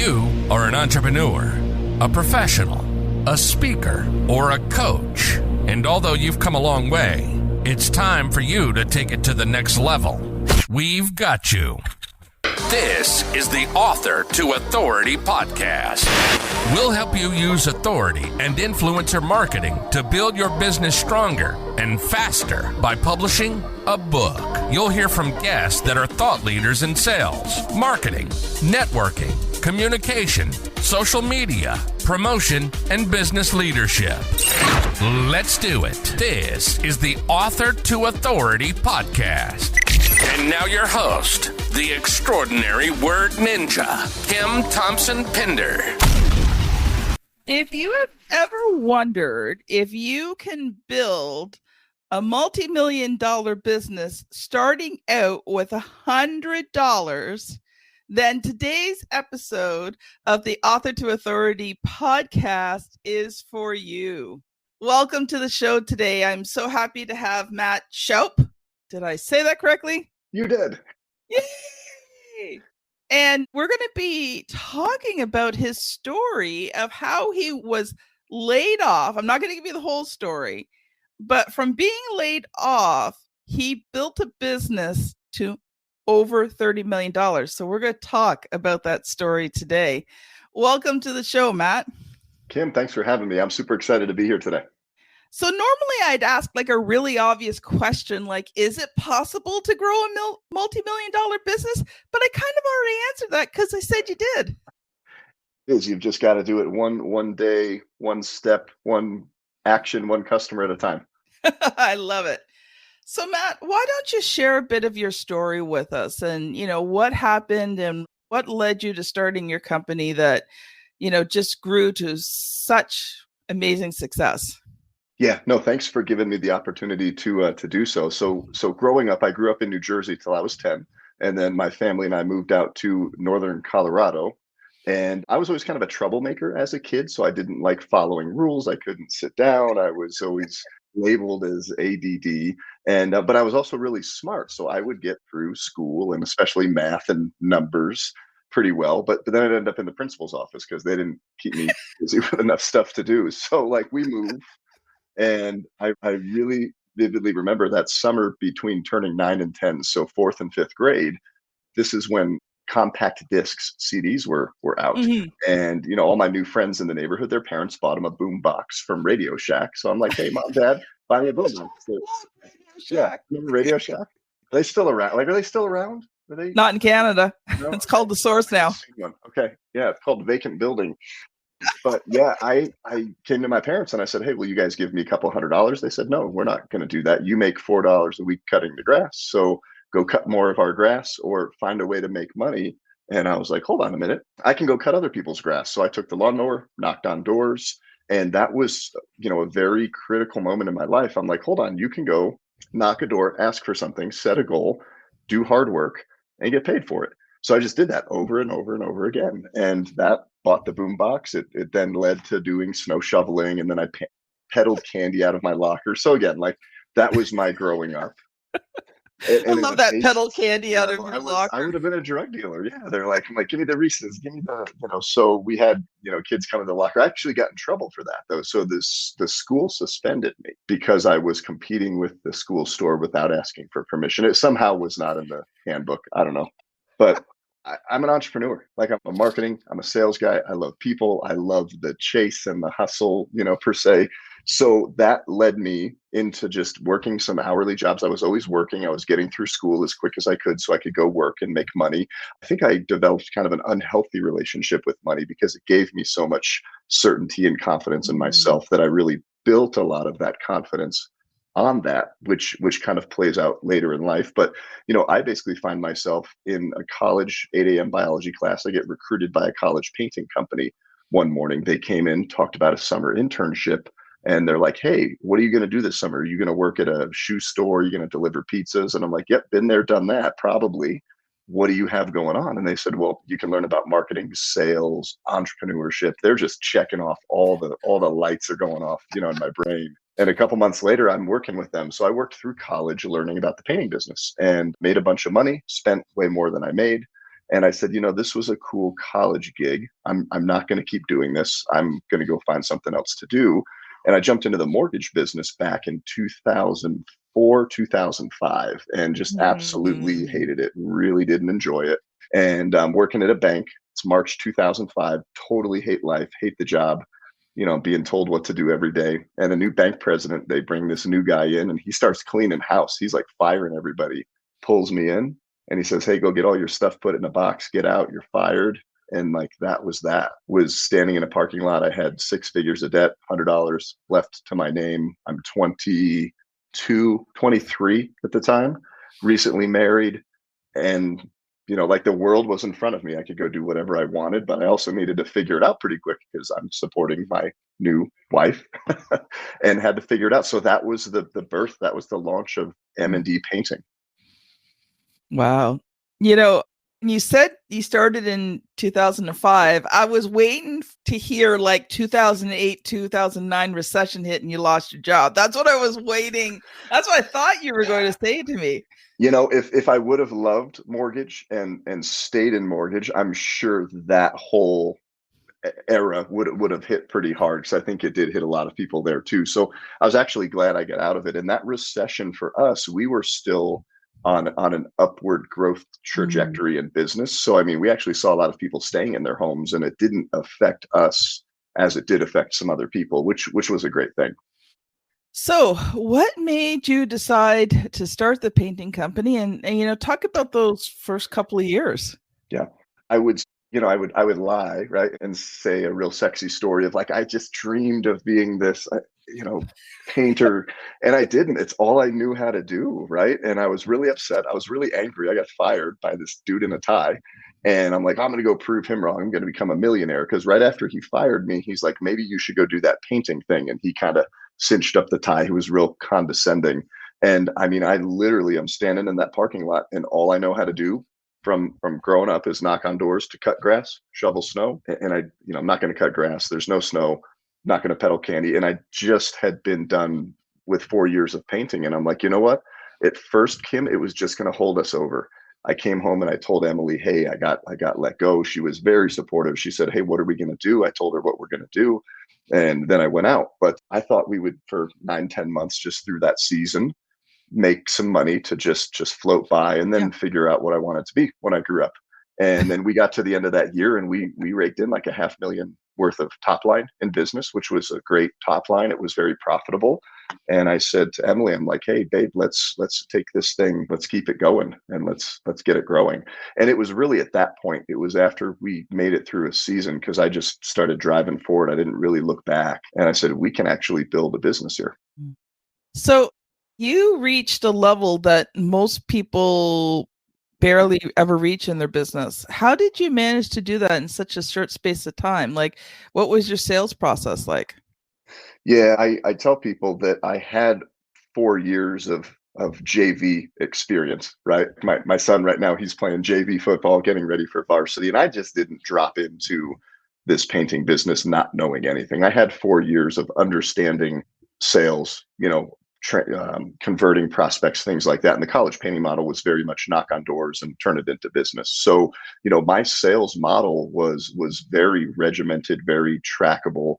you are an entrepreneur, a professional, a speaker, or a coach, and although you've come a long way, it's time for you to take it to the next level. We've got you. This is the Author to Authority podcast. We'll help you use authority and influencer marketing to build your business stronger and faster by publishing a book. You'll hear from guests that are thought leaders in sales, marketing, networking, communication, social media, promotion, and business leadership. Let's do it. This is the Author to Authority podcast. And now your host, the extraordinary word ninja, Kim Thompson-Pinder. If you have ever wondered if you can build a multi-million-dollar business starting out with $100, then today's episode of the Author to Authority podcast is for you. Welcome to the show today. I'm so happy to have Matt Shoup. Did I say that correctly? You did. Yay! And we're going to be talking about his story of how he was laid off. I'm not going to give you the whole story, but from being laid off, he built a business to over $30 million. So we're going to talk about that story today. Welcome to the show, Matt. Kim, thanks for having me. I'm super excited to be here today. So normally I'd ask like a really obvious question, like, is it possible to grow a multi-million-dollar business? But I kind of already answered that because I said you did. It is. You've just got to do it one day, one step, one action, one customer at a time. I love it. So Matt, why don't you share a bit of your story with us and, what happened and what led you to starting your company that, just grew to such amazing success? Yeah, no, thanks for giving me the opportunity to do so. So growing up, I grew up in New Jersey till I was 10. And then my family and I moved out to northern Colorado. And I was always kind of a troublemaker as a kid. So I didn't like following rules. I couldn't sit down. I was always labeled as ADD. And but I was also really smart. So I would get through school and especially math and numbers pretty well. But then I'd end up in the principal's office because they didn't keep me busy with enough stuff to do. So we moved. And I really vividly remember that summer between turning 9 and 10, so 4th and 5th grade. This is when compact discs CDs were out. Mm-hmm. And, all my new friends in the neighborhood, their parents bought them a boom box from Radio Shack. So I'm like, hey, Mom, Dad, buy me a boom box. Yeah, remember Radio Shack? Are they still around? Are they still around? Are they? Not in Canada. No? It's called The Source now. Okay. Yeah, it's called Vacant Building. But yeah, I came to my parents and I said, hey, will you guys give me a couple $100? They said, no, we're not going to do that. You make $4 a week cutting the grass. So go cut more of our grass or find a way to make money. And I was like, hold on a minute. I can go cut other people's grass. So I took the lawnmower, knocked on doors. And that was, a very critical moment in my life. I'm like, hold on, you can go knock a door, ask for something, set a goal, do hard work and get paid for it. So I just did that over and over and over again. And that bought the boom box. It then led to doing snow shoveling. And then I peddled candy out of my locker. So again, that was my growing up. And I love that pedal candy out of your locker. I would have been a drug dealer. Yeah. They're like, give me the Reese's, give me the, so we had, kids come to the locker. I actually got in trouble for that though. So the school suspended me because I was competing with the school store without asking for permission. It somehow was not in the handbook. I don't know. But I'm an entrepreneur. I'm a marketing, I'm a sales guy. I love people. I love the chase and the hustle, per se. So that led me into just working some hourly jobs. I was always working. I was getting through school as quick as I could so I could go work and make money. I think I developed kind of an unhealthy relationship with money because it gave me so much certainty and confidence in myself that I really built a lot of that confidence on that, which kind of plays out later in life. But, I basically find myself in a college 8 a.m. biology class. I get recruited by a college painting company one morning. They came in, talked about a summer internship, and they're like, hey, what are you going to do this summer? Are you going to work at a shoe store? Are you going to deliver pizzas? And I'm like, yep, been there, done that, probably. What do you have going on? And they said, well, you can learn about marketing, sales, entrepreneurship. They're just checking off all the lights are going off, in my brain. And a couple months later, I'm working with them. So I worked through college learning about the painting business and made a bunch of money, spent way more than I made. And I said, this was a cool college gig. I'm not going to keep doing this. I'm going to go find something else to do. And I jumped into the mortgage business back in 2004, 2005, and just absolutely Mhm. hated it. Really didn't enjoy it. And I'm working at a bank. It's March 2005. Totally hate life, hate the job, being told what to do every day. And a new bank president, they bring this new guy in and he starts cleaning house. He's like firing everybody, pulls me in and he says, "Hey, go get all your stuff, put it in a box, get out, you're fired." And like that was standing in a parking lot. I had 6 figures of debt, $100 left to my name. I'm 22, 23 at the time, recently married. And like the world was in front of me. I could go do whatever I wanted, but I also needed to figure it out pretty quick because I'm supporting my new wife and had to figure it out. So that was the birth, that was the launch of M&D Painting. Wow. You said you started in 2005. I was waiting to hear like 2008, 2009 recession hit and you lost your job. That's what I was waiting. That's what I thought you were going to say to me. If I would have loved mortgage and stayed in mortgage, I'm sure that whole era would have hit pretty hard, because I think it did hit a lot of people there too. So I was actually glad I got out of it. And that recession for us, we were still on an upward growth trajectory in business. So I mean, we actually saw a lot of people staying in their homes, and it didn't affect us as it did affect some other people, which was a great thing. So what made you decide to start the painting company and talk about those first couple of years? Yeah, I would, I would lie, right, and say a real sexy story of like, I just dreamed of being this, painter, and I didn't. It's all I knew how to do, right? And I was really upset. I was really angry. I got fired by this dude in a tie, and I'm like, I'm going to go prove him wrong. I'm going to become a millionaire. Because right after he fired me, he's like, maybe you should go do that painting thing, and he kind of cinched up the tie. He was real condescending. And I mean, I literally am standing in that parking lot, and all I know how to do from growing up is knock on doors, to cut grass, shovel snow. And I'm not going to cut grass. There's no snow, not going to peddle candy. And I just had been done with 4 years of painting. And I'm like, you know what? At first, Kim, it was just going to hold us over. I came home and I told Emily, hey, I got let go. She was very supportive. She said, hey, what are we going to do? I told her what we're going to do. And then I went out. But I thought we would, for 9-10 months, just through that season, make some money to just float by, and then figure out what I wanted to be when I grew up. And then we got to the end of that year and we raked in like $500,000 worth of top line in business, which was a great top line. It was very profitable. And I said to Emily, I'm like, hey babe, let's take this thing, let's keep it going, and let's get it growing. And it was really at that point, it was after we made it through a season, because I just started driving forward. I didn't really look back. And I said, we can actually build a business here. So you reached a level that most people barely ever reach in their business. How did you manage to do that in such a short space of time? Like, what was your sales process like? Yeah, I tell people that I had 4 years of JV experience, right? My son right now, he's playing JV football, getting ready for varsity. And I just didn't drop into this painting business not knowing anything. I had 4 years of understanding sales, converting prospects, things like that. And the college painting model was very much knock on doors and turn it into business. So, my sales model was very regimented, very trackable.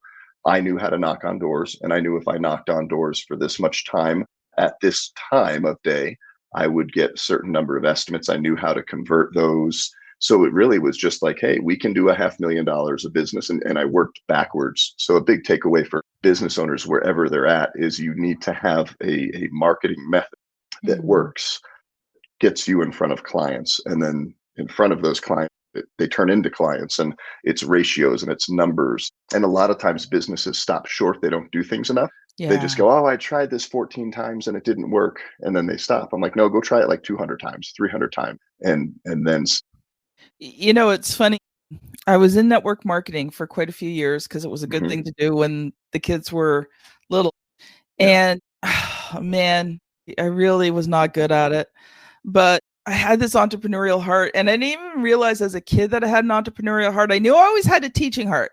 I knew how to knock on doors, and I knew if I knocked on doors for this much time at this time of day, I would get a certain number of estimates. I knew how to convert those. So it really was just like, hey, we can do $500,000 of business. And I worked backwards. So a big takeaway for business owners, wherever they're at, is you need to have a marketing method that works, gets you in front of clients, and then in front of those clients, they turn into clients, and it's ratios and it's numbers. And a lot of times businesses stop short. They don't do things enough. Yeah. They just go, oh, I tried this 14 times and it didn't work. And then they stop. I'm like, no, go try it like 200 times, 300 times. And then. It's funny. I was in network marketing for quite a few years because it was a good Mhm. thing to do when the kids were little. And man, I really was not good at it. But I had this entrepreneurial heart, and I didn't even realize as a kid that I had an entrepreneurial heart. I knew I always had a teaching heart,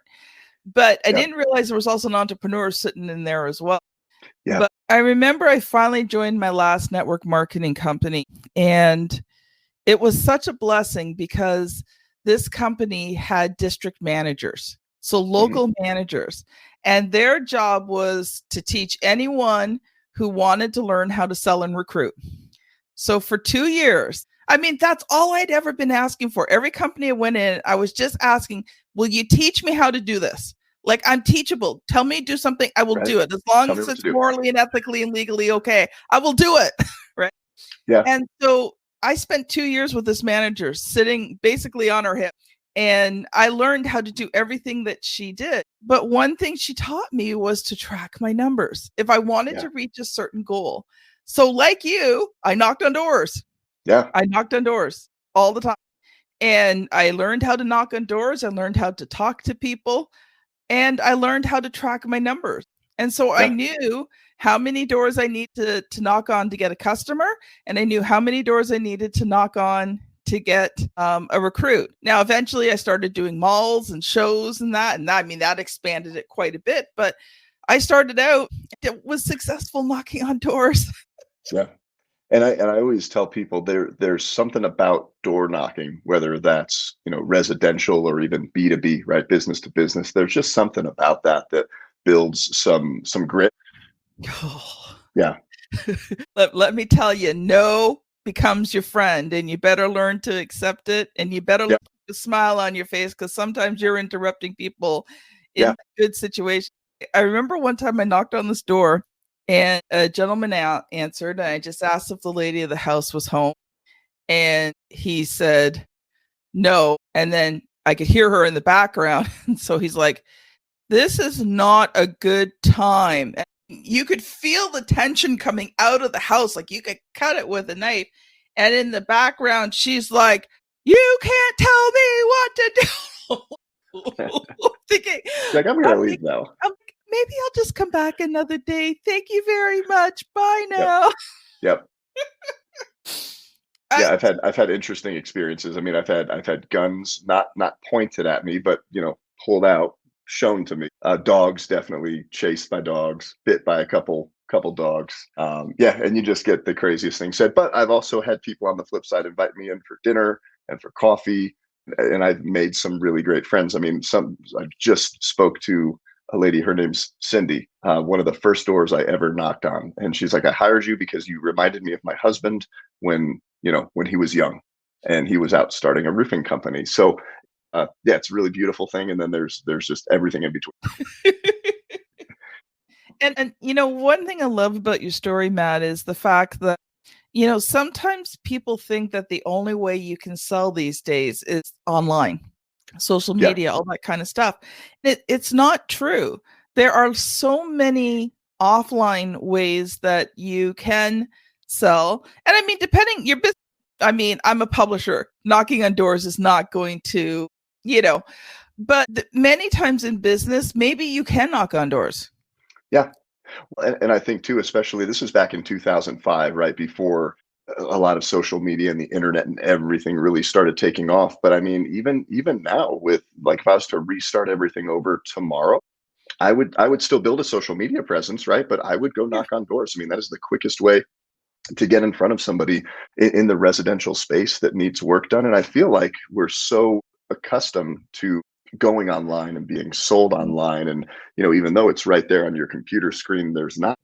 but I didn't realize there was also an entrepreneur sitting in there as well. Yeah. But I remember I finally joined my last network marketing company, and It was such a blessing because this company had district managers, so local managers, and their job was to teach anyone who wanted to learn how to sell and recruit. So for 2 years, I mean, that's all I'd ever been asking for. Every company I went in, I was just asking, will you teach me how to do this? Like, I'm teachable. Tell me to do something, I will do it. As long as it's morally and ethically and legally okay, I will do it. Right? Yeah. And so I spent 2 years with this manager sitting basically on her hip. And I learned how to do everything that she did. But one thing she taught me was to track my numbers if I wanted to reach a certain goal. So like you, I knocked on doors. Yeah. I knocked on doors all the time. And I learned how to knock on doors. I learned how to talk to people. And I learned how to track my numbers. And so I knew how many doors I need to knock on to get a customer. And I knew how many doors I needed to knock on to get a recruit. Now, eventually I started doing malls and shows and that, I mean, that expanded it quite a bit, but I started out, it was successful knocking on doors. Yeah. And I always tell people there's something about door knocking, whether that's, residential or even B2B, right? Business to business. There's just something about that builds some grit. Oh. Yeah. Let me tell you, no becomes your friend, and you better learn to accept it, and you better keep a smile on your face, because sometimes you're interrupting people in good situations. I remember one time I knocked on this door and a gentleman answered, and I just asked if the lady of the house was home, and he said no, and then I could hear her in the background, and so he's like, this is not a good time. You could feel the tension coming out of the house, like you could cut it with a knife. And in the background, she's like, you can't tell me what to do. Thinking, like, I'm going to leave now. Maybe I'll just come back another day. Thank you very much. Bye now. Yep. Yeah, I've had interesting experiences. I mean, I've had guns not pointed at me, but pulled out, shown to me. Dogs, definitely chased by dogs, bit by a couple dogs. And you just get the craziest things said. But I've also had people on the flip side invite me in for dinner and for coffee, and I've made some really great friends. I mean, I just spoke to a lady, her name's Cindy, one of the first doors I ever knocked on. And she's like, I hired you because you reminded me of my husband when he was young and he was out starting a roofing company. So it's a really beautiful thing. And then there's just everything in between. And one thing I love about your story, Matt, is the fact that, sometimes people think that the only way you can sell these days is online, social media, all that kind of stuff. It's not true. There are so many offline ways that you can sell. And I mean, depending your business, I mean, I'm a publisher. Knocking on doors is not going to, but many times in business, maybe you can knock on doors. Yeah. And I think too, especially this was back in 2005, right before a lot of social media and the internet and everything really started taking off. But I mean, even now, with like, if I was to restart everything over tomorrow, I would still build a social media presence, right? But I would go knock on doors. I mean, that is the quickest way to get in front of somebody in the residential space that needs work done. And I feel like we're so accustomed to going online and being sold online, and even though it's right there on your computer screen, it's not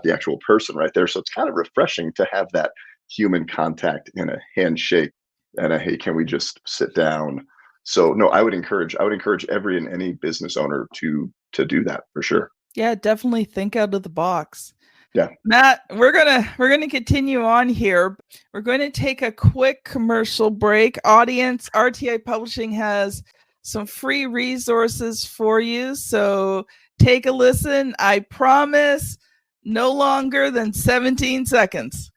the actual person right there. So it's kind of refreshing to have that human contact and a handshake and a, hey, can we just sit down? So no, I would encourage every and any business owner to do that for sure. Yeah, definitely think out of the box. Yeah. Matt, we're gonna continue on here. We're going to take a quick commercial break. Audience, RTI Publishing has some free resources for you, so take a listen. I promise, no longer than 17 seconds.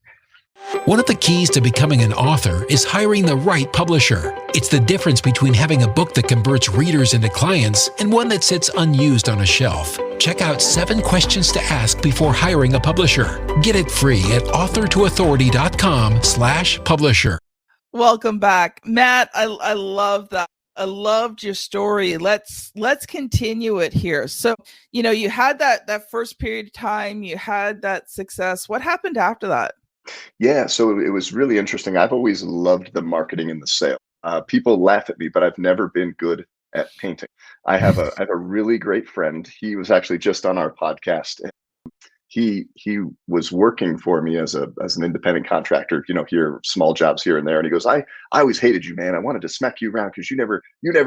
One of the keys to becoming an author is hiring the right publisher. It's the difference between having a book that converts readers into clients and one that sits unused on a shelf. Check out 7 questions to ask before hiring a publisher. Get it free at authortoauthority.com/publisher. Welcome back, Matt. I love that. I loved your story. Let's continue it here. So, you had that first period of time, you had that success. What happened after that? Yeah, so it was really interesting. I've always loved the marketing and the sale. People laugh at me, but I've never been good at painting. I have a really great friend. He was actually just on our podcast. He was working for me as an independent contractor, here small jobs here and there. And he goes, I always hated you, man. I wanted to smack you around because you never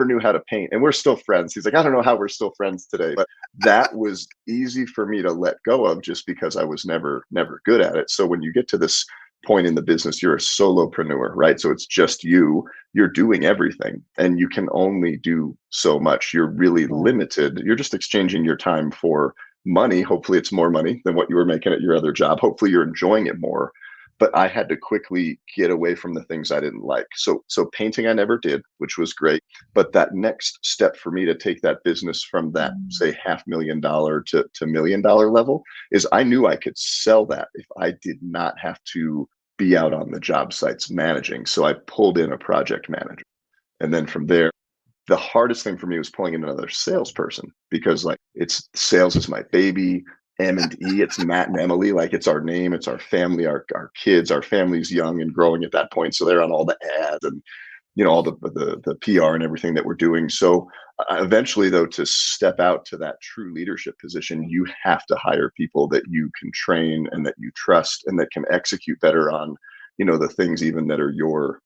knew how to paint. And we're still friends. He's like, I don't know how we're still friends today, but that was easy for me to let go of just because I was never good at it. So when you get to this point in the business, you're a solopreneur, right? So it's just you're doing everything and you can only do so much. You're really limited. You're just exchanging your time for money. Hopefully it's more money than what you were making at your other job. Hopefully you're enjoying it more. But I had to quickly get away from the things I didn't like. So painting I never did, which was great. But that next step for me to take that business from that, say, $500,000 to $1 million level is I knew I could sell that if I did not have to be out on the job sites managing. So I pulled in a project manager. And then from there, the hardest thing for me was pulling in another salesperson because like it's sales is my baby. M&E, it's Matt and Emily, like it's our name, it's our family, our kids, our family's young and growing at that point. So they're on all the ads and all the PR and everything that we're doing. So eventually though, to step out to that true leadership position, you have to hire people that you can train and that you trust and that can execute better on, the things even that are your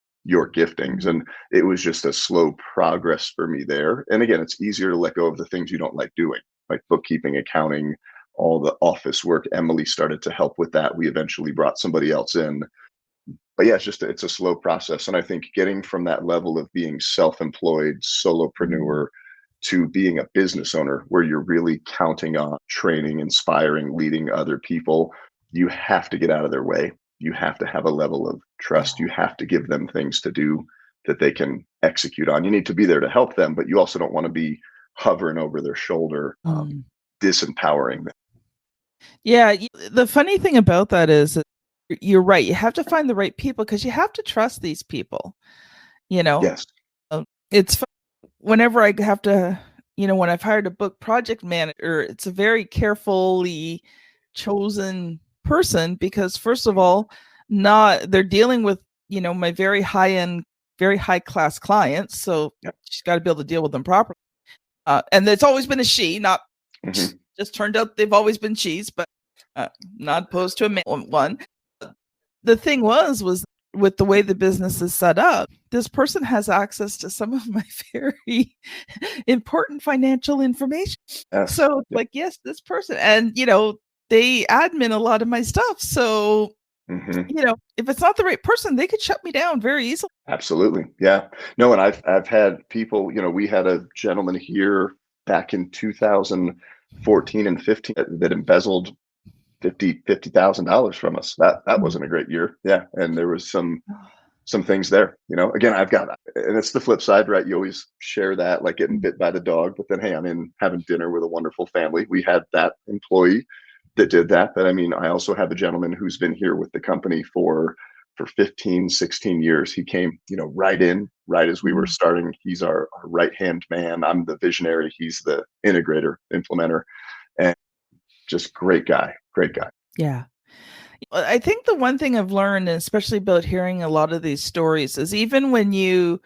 giftings. And it was just a slow progress for me there. And again, it's easier to let go of the things you don't like doing, like bookkeeping, accounting, all the office work. Emily started to help with that. We eventually brought somebody else in. But yeah, it's a slow process. And I think getting from that level of being self-employed, solopreneur to being a business owner where you're really counting on training, inspiring, leading other people, you have to get out of their way. You have to have a level of trust. You have to give them things to do that they can execute on. You need to be there to help them, but you also don't want to be hovering over their shoulder, disempowering them. Yeah, the funny thing about that is that you're right. You have to find the right people because you have to trust these people. Yes. It's fun. Whenever I have to, when I've hired a book project manager, it's a very carefully chosen person because first of all, they're dealing with, my very high end, very high class clients. So she's got to be able to deal with them properly. And it's always been a she, not just turned out they've always been she's, but not opposed to a man one. The thing was with the way the business is set up, this person has access to some of my very important financial information. Yes. So like, yes, this person, and they admin a lot of my stuff. So if it's not the right person, they could shut me down very easily. Absolutely. Yeah. No, and I've had people, we had a gentleman here back in 2014 and 15 that embezzled $50,000 from us. That wasn't a great year. Yeah. And there was some things there, again, and it's the flip side, right? You always share that, like getting bit by the dog, but then, hey, I'm in having dinner with a wonderful family. We had that employee that did that. But I mean, I also have a gentleman who's been here with the company for 15, 16 years. He came, right as we were starting. He's our right-hand man. I'm the visionary. He's the integrator, implementer, and just great guy. Yeah. I think the one thing I've learned, especially about hearing a lot of these stories, is even when you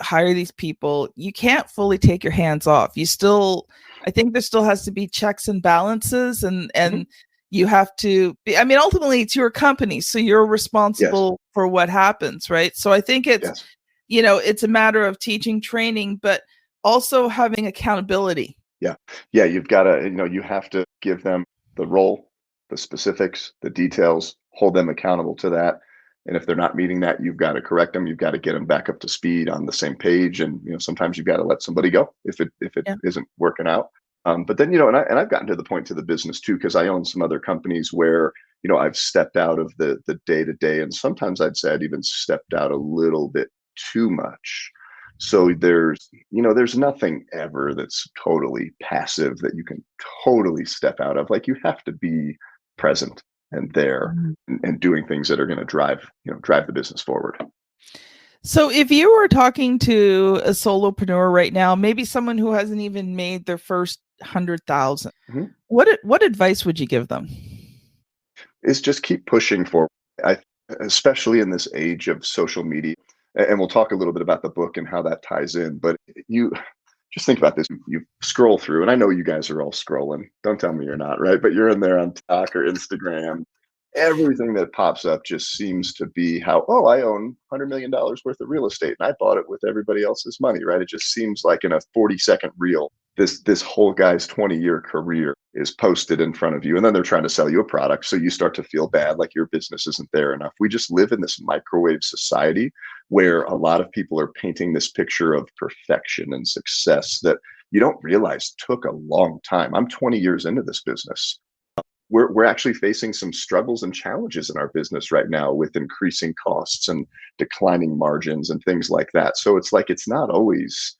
hire these people, you can't fully take your hands off. I think there still has to be checks and balances and you have to be, ultimately it's your company. So you're responsible for what happens. Right. So I think it's, it's a matter of teaching, training, but also having accountability. Yeah. You've got to, you have to give them the role, the specifics, the details, hold them accountable to that. And if they're not meeting that, you've got to correct them. You've got to get them back up to speed on the same page. And, sometimes you've got to let somebody go if it isn't working out. But then, and I've gotten to the point to the business too, because I own some other companies where, I've stepped out of the day to day. And sometimes I'd say I'd even stepped out a little bit too much. So there's nothing ever that's totally passive that you can totally step out of. Like you have to be present and there and doing things that are going to drive the business forward. So if you were talking to a solopreneur right now, maybe someone who hasn't even made their first 100,000, what advice would you give them? is just keep pushing forward. Especially in this age of social media, and we'll talk a little bit about the book and how that ties in. But you just think about this. You scroll through, and I know you guys are all scrolling. Don't tell me you're not, right? But you're in there on TikTok or Instagram. Everything that pops up just seems to be how, oh, I own $100 million worth of real estate and I bought it with everybody else's money, right? It just seems like in a 40-second reel, this whole guy's 20-year career is posted in front of you. And then they're trying to sell you a product. So you start to feel bad, like your business isn't there enough. We just live in this microwave society where a lot of people are painting this picture of perfection and success that you don't realize took a long time. I'm 20 years into this business. We're actually facing some struggles and challenges in our business right now with increasing costs and declining margins and things like that. So it's like, it's not always,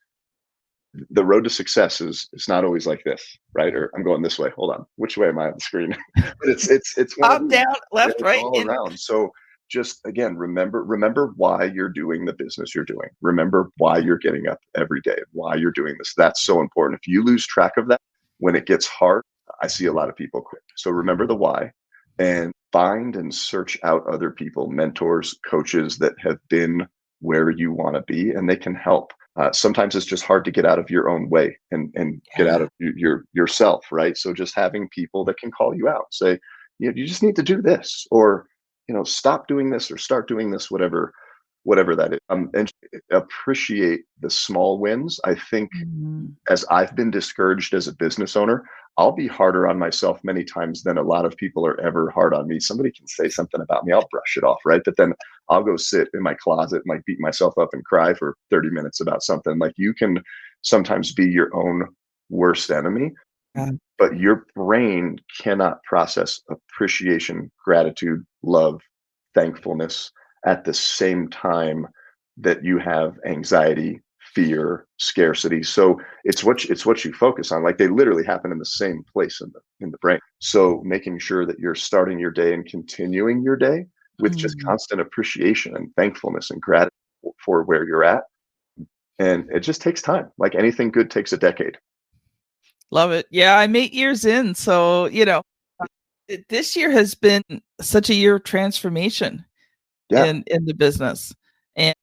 the road to success is not always like this, right? Or I'm going this way. Hold on. Which way am I on the screen? But it's one Up, down, left, right, all around. So just again, remember why you're doing the business you're doing. Remember why you're getting up every day, why you're doing this. That's so important. If you lose track of that, when it gets hard, I see a lot of people quit. So remember the why and find and search out other people, mentors, coaches that have been where you want to be, and they can help. Sometimes it's just hard to get out of your own way and get out of yourself, right? So just having people that can call you out, say, you just need to do this, or, stop doing this or start doing this, whatever that is. And appreciate the small wins. I think as I've been discouraged as a business owner, I'll be harder on myself many times than a lot of people are ever hard on me. Somebody can say something about me, I'll brush it off, right? But then I'll go sit in my closet and beat myself up and cry for 30 minutes about something. Like, you can sometimes be your own worst enemy, but your brain cannot process appreciation, gratitude, love, thankfulness at the same time that you have anxiety, fear, scarcity. So it's what you focus on. Like, they literally happen in the same place in the brain. So making sure that you're starting your day and continuing your day with just constant appreciation and thankfulness and gratitude for where you're at. And it just takes time. Like anything good takes a decade. Love it. Yeah, I'm 8 years in. So, this year has been such a year of transformation in the business. And,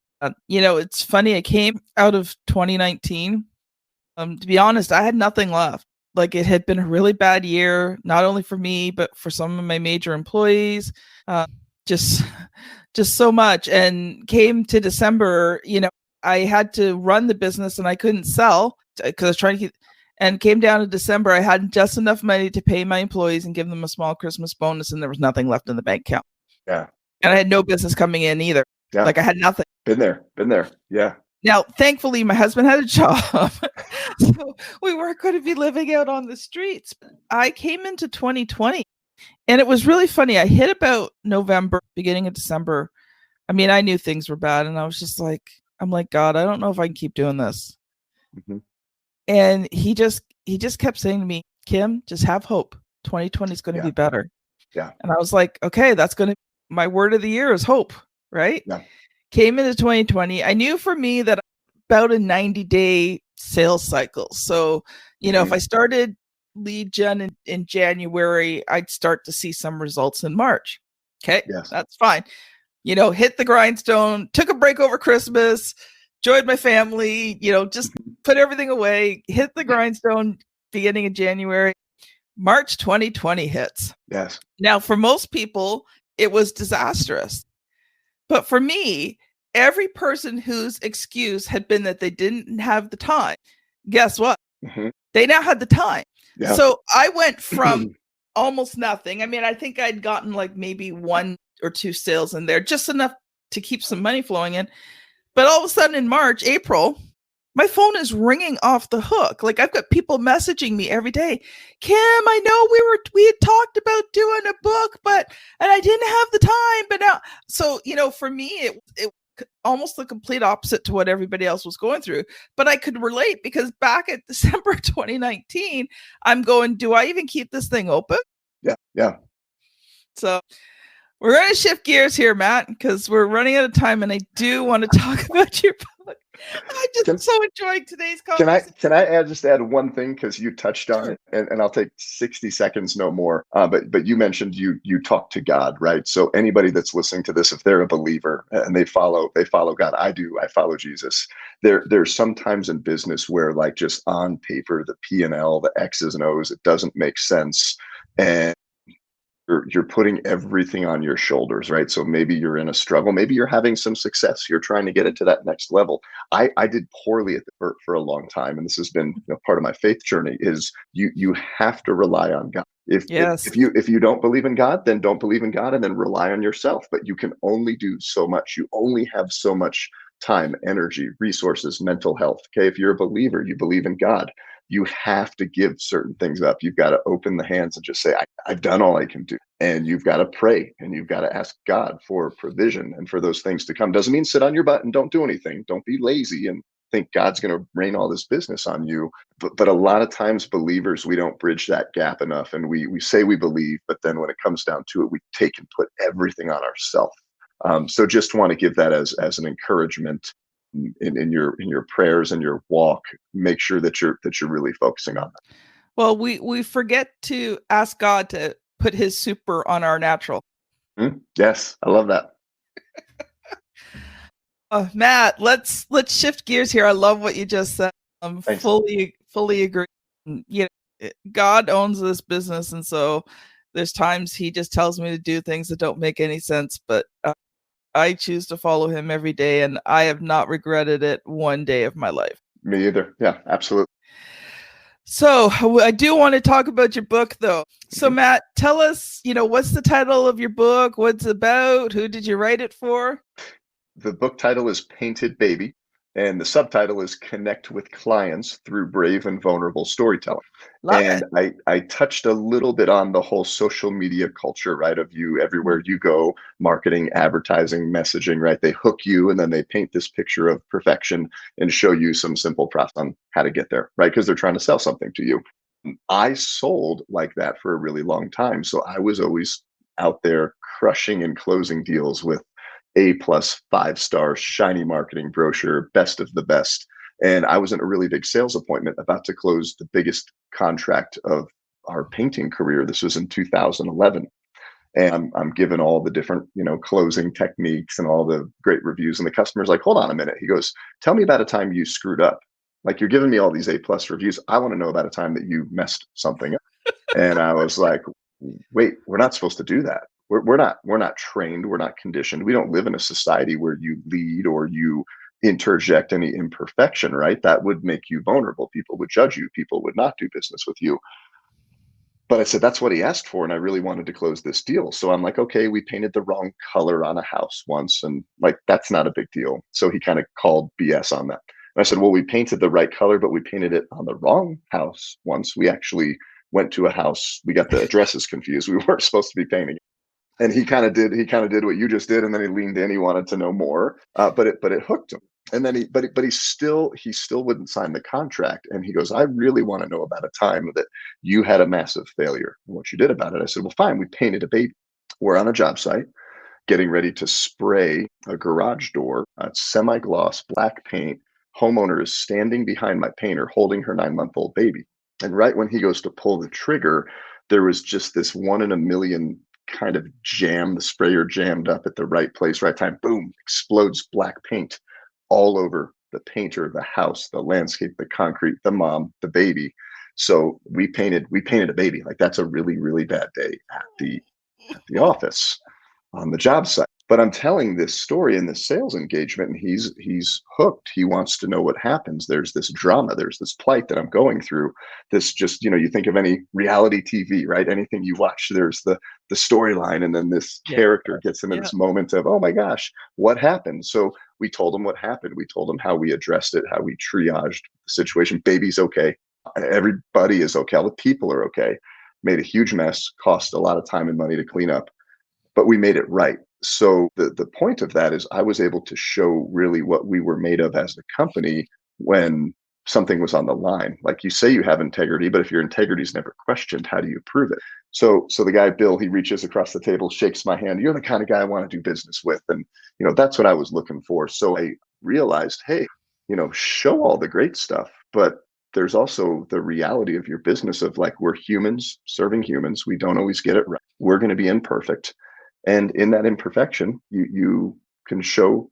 it's funny. I came out of 2019. To be honest, I had nothing left. Like, it had been a really bad year, not only for me, but for some of my major employees. Just so much. And came to December, I had to run the business and I couldn't sell because I was trying to keep. And came down to December, I had just enough money to pay my employees and give them a small Christmas bonus, and there was nothing left in the bank account. Yeah. And I had no business coming in either. Yeah. Like, I had nothing. Been there. Yeah. Now, thankfully, my husband had a job. So we weren't going to be living out on the streets. I came into 2020 and it was really funny. I hit about November, beginning of December. I mean, I knew things were bad and I was just like, God, I don't know if I can keep doing this. Mm-hmm. And he just kept saying to me, Kim, just have hope. 2020 is going to be better. Yeah. And I was like, okay, that's going to be my word of the year is hope, right? Yeah. Came into 2020. I knew for me that about a 90-day sales cycle. So, if I started lead gen in January, I'd start to see some results in March. Okay. Yes. That's fine. Hit the grindstone, took a break over Christmas, joined my family, just put everything away, hit the grindstone beginning of January. March 2020 hits. Yes. Now, for most people, it was disastrous. But for me, every person whose excuse had been that they didn't have the time, guess what? Mm-hmm. They now had the time. Yeah. So I went from almost nothing. I mean, I think I'd gotten like maybe 1 or 2 sales in there, just enough to keep some money flowing in. But all of a sudden in March, April, my phone is ringing off the hook. Like, I've got people messaging me every day. Kim, I know we had talked about doing a book, and I didn't have the time, but now, so, for me, it almost the complete opposite to what everybody else was going through, but I could relate because back at December 2019, I'm going, do I even keep this thing open? Yeah. Yeah. So we're going to shift gears here, Matt, because we're running out of time and I do want to talk about your book. Can, so enjoying today's can I conversation. can I add one thing because you touched on Sure. it, and I'll take 60 seconds, no more. But you mentioned you talk to God, right? So anybody that's listening to this, if they're a believer and they follow God, I follow Jesus. There's sometimes in business where, like, just on paper, the P&L, the X's and O's, it doesn't make sense, and you're putting everything on your shoulders, right? So maybe you're in a struggle, maybe you're having some success, you're trying to get it to that next level. I did poorly for a long time, and this has been, part of my faith journey. Is you have to rely on God. Yes. If you don't believe in God, then don't believe in God, and then rely on yourself. But you can only do so much. You only have so much time, energy, resources, mental health. Okay, if you're a believer, you believe in God, you have to give certain things up. You've got to open the hands and just say, I've done all I can do. And you've got to pray, and you've got to ask God for provision and for those things to come. Doesn't mean sit on your butt and don't do anything. Don't be lazy and think God's going to rain all this business on you. But a lot of times, believers, we don't bridge that gap enough. And we say we believe, but then when it comes down to it, we take and put everything on ourselves. So just want to give that as an encouragement in your prayers and your walk. Make sure that you're really focusing on that. Well, we forget to ask God to put his super on our natural. Yes, I love that. Matt, let's shift gears here. I love what you just said. Thanks. Fully agree. God owns this business, and so there's times he just tells me to do things that don't make any sense, but I choose to follow him every day, and I have not regretted it one day of my life. Me either. Yeah, absolutely. So I do want to talk about your book, though. So Matt, tell us, what's the title of your book? What's it about? Who did you write it for? The book title is Painted Baby, and the subtitle is Connect with Clients Through Brave and Vulnerable Storytelling. Love it. I touched a little bit on the whole social media culture, right? Of you, everywhere you go, marketing, advertising, messaging, right? They hook you, and then they paint this picture of perfection and show you some simple process on how to get there, right? Because they're trying to sell something to you. I sold like that for a really long time. So I was always out there crushing and closing deals with A+, 5-star, shiny marketing brochure, best of the best. And I was in a really big sales appointment about to close the biggest contract of our painting career. This was in 2011. And I'm given all the different, closing techniques and all the great reviews. And the customer's like, hold on a minute. He goes, tell me about a time you screwed up. Like, you're giving me all these A+ reviews. I want to know about a time that you messed something up. And I was like, wait, we're not supposed to do that. We're not trained. We're not conditioned. We don't live in a society where you lead or you interject any imperfection, right? That would make you vulnerable. People would judge you. People would not do business with you. But I said, that's what he asked for. And I really wanted to close this deal. So I'm like, okay, we painted the wrong color on a house once. And like, that's not a big deal. So he kind of called BS on that. And I said, well, we painted the right color, but we painted it on the wrong house once. We actually went to a house. We got the addresses confused. We weren't supposed to be painting it. And he kind of did what you just did, and then he leaned in. He wanted to know more, but it hooked him. And then he still wouldn't sign the contract. And he goes, I really want to know about a time that you had a massive failure and what you did about it. I said, well, fine. We painted a baby. We're on a job site, getting ready to spray a garage door. It's semi-gloss black paint. Homeowner is standing behind my painter, holding her 9-month-old baby. And right when he goes to pull the trigger, there was just this 1 in a million kind of jam. The sprayer jammed up at the right place, right time. Boom! Explodes black paint all over the painter, the house, the landscape, the concrete, the mom, the baby. So we painted a baby. Like, that's a really, really bad day at the office on the job site. But I'm telling this story in this sales engagement, and he's hooked. He wants to know what happens. There's this drama. There's this plight that I'm going through. This just, you think of any reality TV, right? Anything you watch, there's the storyline, and then this character gets into this moment of, oh my gosh, what happened? So we told him what happened. We told him how we addressed it, how we triaged the situation. Baby's okay. Everybody is okay. All the people are okay. Made a huge mess, cost a lot of time and money to clean up, but we made it right. So the point of that is I was able to show really what we were made of as a company when something was on the line. Like, you say you have integrity, but if your integrity is never questioned, how do you prove it? So the guy, Bill, he reaches across the table, shakes my hand. You're the kind of guy I want to do business with. And, that's what I was looking for. So I realized, hey, show all the great stuff, but there's also the reality of your business of like, we're humans serving humans. We don't always get it right. We're going to be imperfect. And in that imperfection, you can show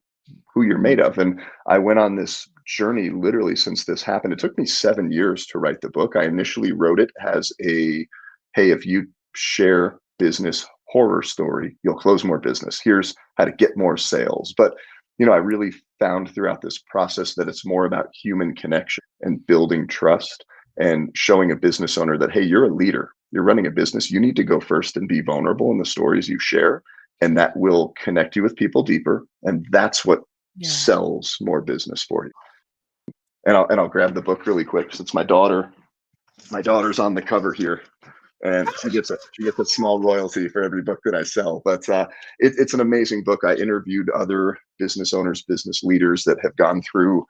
who you're made of. And I went on this journey literally since this happened. It took me 7 years to write the book. I initially wrote it as hey, if you share business horror story, you'll close more business. Here's how to get more sales. But I really found throughout this process that it's more about human connection and building trust and showing a business owner that, hey, you're a leader, you're running a business, you need to go first and be vulnerable in the stories you share. And that will connect you with people deeper. And that's what sells more business for you. And I'll grab the book really quick since my daughter's on the cover here. And she gets a small royalty for every book that I sell. But it's an amazing book. I interviewed other business owners, business leaders that have gone through,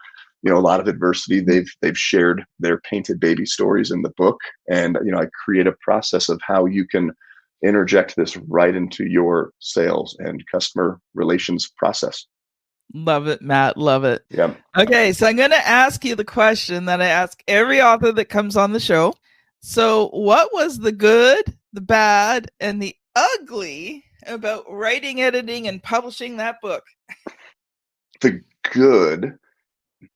a lot of adversity. They've shared their painted baby stories in the book. And, I create a process of how you can interject this right into your sales and customer relations process. Love it, Matt. Love it. Yeah. Okay. So I'm going to ask you the question that I ask every author that comes on the show. So what was the good, the bad, and the ugly about writing, editing, and publishing that book? The good,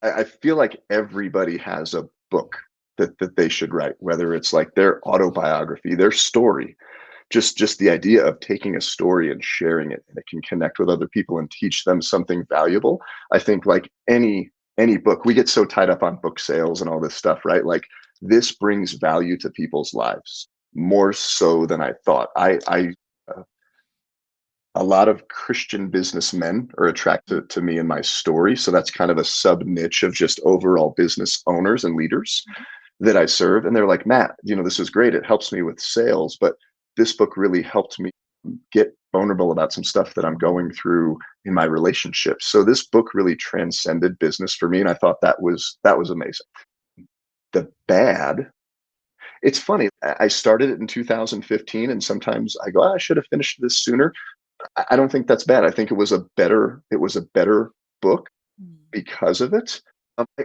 I feel like everybody has a book that they should write, whether it's like their autobiography, their story, just the idea of taking a story and sharing it, and it can connect with other people and teach them something valuable. I think like any book, we get so tied up on book sales and all this stuff, right? Like, this brings value to people's lives more so than I thought. A lot of Christian businessmen are attracted to me and my story. So that's kind of a sub niche of just overall business owners and leaders that I serve. And they're like, Matt, this is great. It helps me with sales, but this book really helped me get vulnerable about some stuff that I'm going through in my relationships. So this book really transcended business for me. And I thought that was amazing. The bad, it's funny. I started it in 2015, and sometimes I go, I should have finished this sooner. I don't think that's bad. I think it was a better book because of it.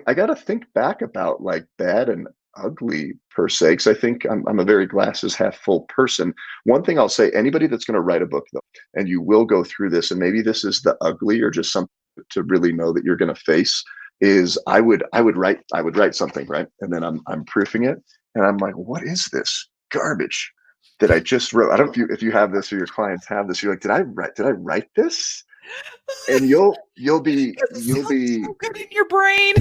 I got to think back about like bad and ugly per se, because I think I'm a very glasses half full person. One thing I'll say, anybody that's going to write a book though, and you will go through this, and maybe this is the ugly or just something to really know that you're going to face, is I would write something, right? And then I'm proofing it, and I'm like, what is this garbage that I just wrote? I don't know if you have this or your clients have this. You're like, did I write this? And you'll be so good in your brain.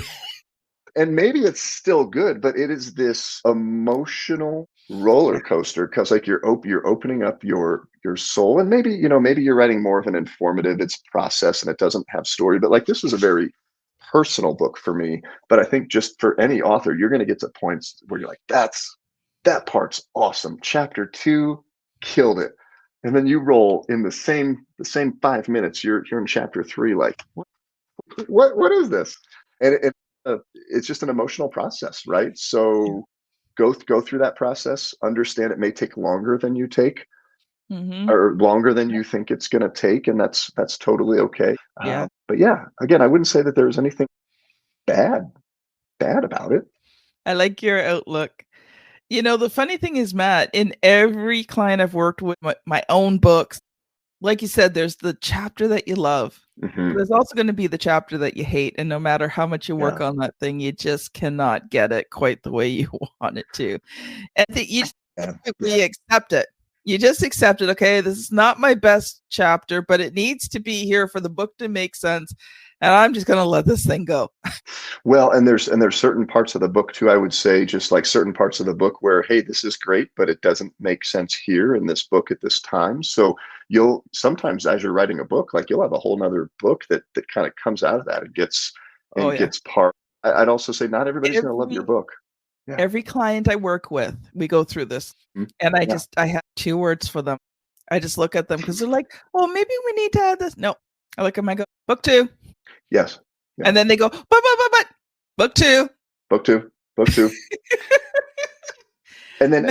And maybe it's still good, but it is this emotional roller coaster, because like you're opening up your soul, and maybe you're writing more of an informative, it's process and it doesn't have story, but like this was a very personal book for me. But I think just for any author, you're going to get to points where you're like, that part's awesome. Chapter 2 killed it. And then you roll in the same 5 minutes, you're in chapter 3, like, what is this? And it's just an emotional process, right? So go through that process, understand it may take longer than you take, or longer than you think it's going to take. And that's totally okay. Yeah. But yeah, again, I wouldn't say that there's anything bad about it. I like your outlook. The funny thing is, Matt, in every client I've worked with, my own books, like you said, there's the chapter that you love. Mm-hmm. There's also going to be the chapter that you hate. And no matter how much you work on that thing, you just cannot get it quite the way you want it to. And you accept it. You just accept it. Okay, this is not my best chapter, but it needs to be here for the book to make sense. And I'm just going to let this thing go. Well, and there's certain parts of the book too, I would say, just like certain parts of the book where, hey, this is great, but it doesn't make sense here in this book at this time. So you'll sometimes, as you're writing a book, like you'll have a whole nother book that kind of comes out of that and gets part. I'd also say not everybody's going to love your book. Yeah. Every client I work with, we go through this, and I have 2 words for them. I just look at them because they're like, oh, maybe we need to add this. No, I look at them, I go, book 2. Yes. Yeah. And then they go, but, book 2. Book 2. And then,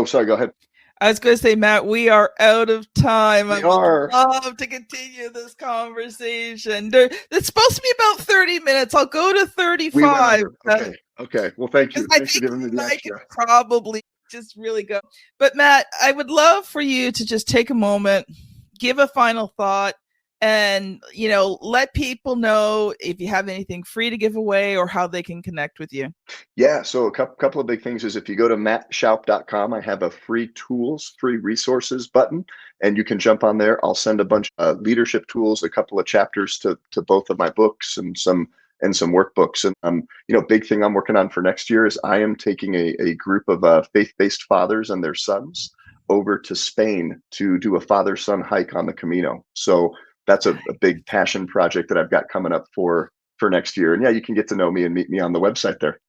sorry, go ahead. I was going to say, Matt, we are out of time. We I are. would love to continue this conversation. It's supposed to be about 30 minutes. I'll go to 35. Okay. Well, thank you. I Thanks for think giving me the I extra. could probably just really go. But Matt, I would love for you to just take a moment, give a final thought, and, let people know if you have anything free to give away or how they can connect with you. Yeah. So a couple of big things is if you go to mattshoup.com, I have a free tools, free resources button, and you can jump on there. I'll send a bunch of leadership tools, a couple of chapters to both of my books and some workbooks. And big thing I'm working on for next year is I am taking a group of faith-based fathers and their sons over to Spain to do a father-son hike on the Camino. So that's a big passion project that I've got coming up for next year. And yeah, you can get to know me and meet me on the website there.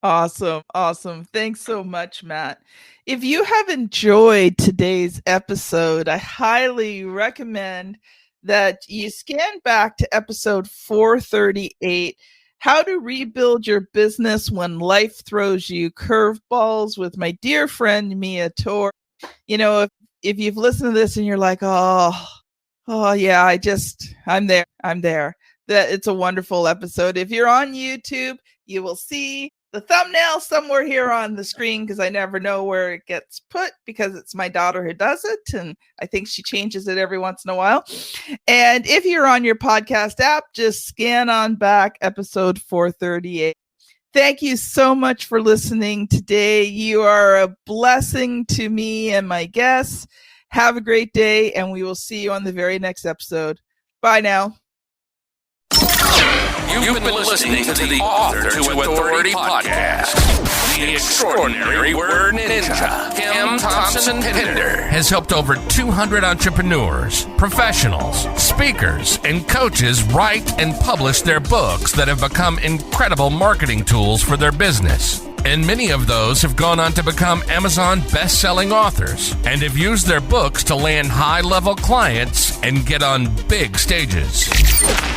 Awesome. Thanks so much, Matt. If you have enjoyed today's episode, I highly recommend that you scan back to episode 438, How to Rebuild Your Business When Life Throws You Curveballs, with my dear friend, Mia Tor. If you've listened to this and you're like, oh yeah, I'm there. That it's a wonderful episode. If you're on YouTube, you will see the thumbnail somewhere here on the screen, because I never know where it gets put, because it's my daughter who does it, and I think she changes it every once in a while. And if you're on your podcast app, just scan on back episode 438. Thank you so much for listening today. You are a blessing to me and my guests. Have a great day, and we will see you on the very next episode. Bye now. You've been listening to the Author to Authority podcast. The extraordinary word ninja, Kim Thompson-Pinder, has helped over 200 entrepreneurs, professionals, speakers, and coaches write and publish their books that have become incredible marketing tools for their business. And many of those have gone on to become Amazon best-selling authors and have used their books to land high-level clients and get on big stages.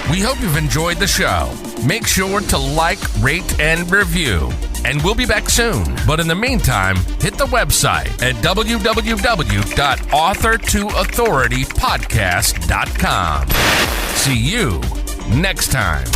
We hope you've enjoyed the show. Make sure to like, rate, and review. And we'll be back soon. But in the meantime, hit the website at www.authortoauthoritypodcast.com. See you next time.